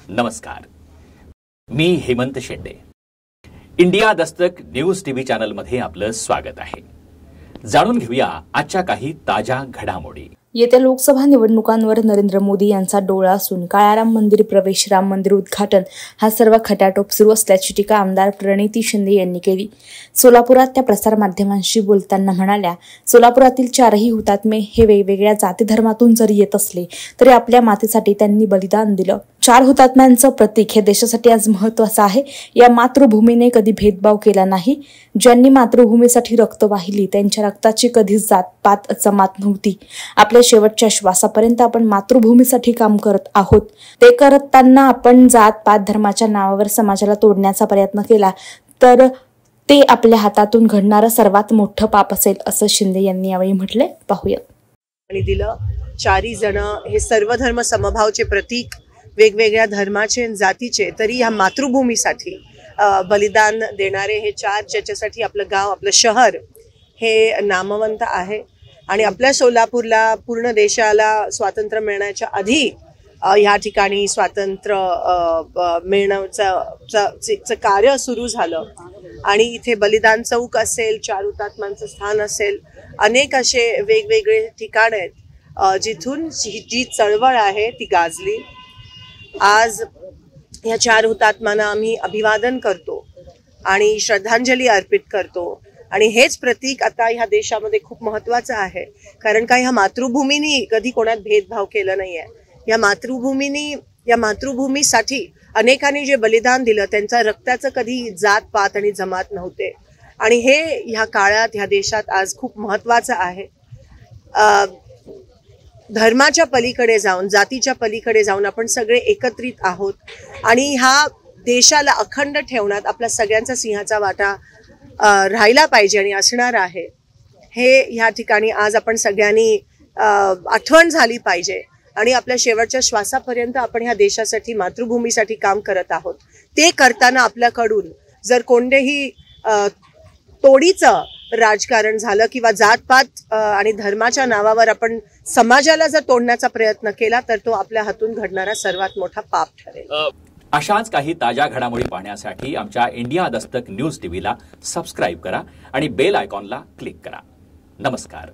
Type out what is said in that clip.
नमस्कार, मी हेमंत शेंडे. India Dastak news TV चॅनलमध्ये आपलं स्वागत आहे. जाणून घेऊया आजच्या काही ताज्या घडामोडी. येत्या लोकसभा निवडणुकांवर नरेंद्र मोदी यांचा डोळा असून काळा राम मंदिर प्रवेश, राम मंदिर उद्घाटन हा सर्व खटाटोप सुरू असल्याची टीका आमदार प्रणिती शिंदे यांनी केली. सोलापुरात त्या प्रसारमाध्यमांशी बोलताना म्हणाल्या, सोलापुरातील चारही हुतात्मे हे वेगवेगळ्या जाती धर्मातून जरी येत असले तरी आपल्या मातेसाठी त्यांनी बलिदान दिलं. 4 हुतात्म्यांचं प्रतीक हे देशासाठी आज महत्त्वाचं आहे. या मातृभूमीने कधी भेदभाव केला नाही. ज्यांनी मातृभूमीसाठी रक्त वाहिली त्यांच्या रक्ताची कधीच जात-पात जमात नव्हती. आपल्या शेवटच्या श्वासापर्यंत आपण मातृभूमीसाठी काम करत आहोत. ते करताना आपण जात-पात धर्माच्या नावावर समाजाला तोडण्याचा प्रयत्न केला तर ते आपल्या हातातून घडणारं सर्वात मोठं पाप असेल, असं शिंदे यांनी यावेळी म्हटले. पाहूयात. आणि दिलं 4 जण हे सर्व धर्म समभावचे प्रतीक, वेगवेगळ्या धर्माचे जातीचे, तरी ह्या मातृभूमीसाठी बलिदान देणारे हे 4, ज्याच्यासाठी आपलं गाव, आपलं शहर हे नामवंत आहे. आणि आपल्या सोलापूरला पूर्ण देशाला स्वातंत्र्य मिळण्याच्या आधी ह्या ठिकाणी स्वातंत्र्य मिळण्याचं कार्य सुरू झालं. आणि इथे बलिदान चौक असेल, 4 हुतात्म्यांचं स्थान असेल, अनेक असे वेगवेगळे ठिकाण आहेत जिथून जी चळवळ आहे ती गाजली. आज या 4 हुतात्म्यांना आम्ही अभिवादन करतो आणि श्रद्धांजली अर्पित करतो. आणि हेच प्रतीक आता ह्या देशामध्ये खूप महत्त्वाचं आहे, कारण का ह्या मातृभूमीनी कधी कोणात भेदभाव केला नाही आहे. या मातृभूमीसाठी अनेकांनी जे बलिदान दिलं त्यांच्या रक्ताचं कधी जात पात आणि जमात नव्हते. आणि हे ह्या काळात ह्या देशात आज खूप महत्त्वाचं आहे. धर्माच्या पलीकडे जाऊन, जातीच्या पलीकडे जाऊन आपण सगळे एकत्रित आहोत आणि ह्या देशाला अखंड ठेवण्यात आपला सगळ्यांचा सिंहाचा वाटा राहिला पाहिजे आणि असणार आहे. हे ह्या ठिकाणी आज आपण सगळ्यांनी आठवण झाली पाहिजे. आणि आपल्या शेवटच्या श्वासापर्यंत आपण ह्या देशासाठी, मातृभूमीसाठी काम करत आहोत. ते करताना आपल्याकडून जर कोणतेही तोडीचं राजकारण झालं किंवा जातपात आणि धर्माच्या नावावर आपण समाजाला जर तोडण्याचा प्रयत्न केला तर तो आपल्या हातून घडणारा सर्वात मोठा पाप ठरेल. अशाच काही ताज्या घडामोडी पाहण्यासाठी आमच्या इंडिया दस्तक न्यूज टीव्हीला सबस्क्राईब करा आणि बेल आयकॉनला क्लिक करा. नमस्कार.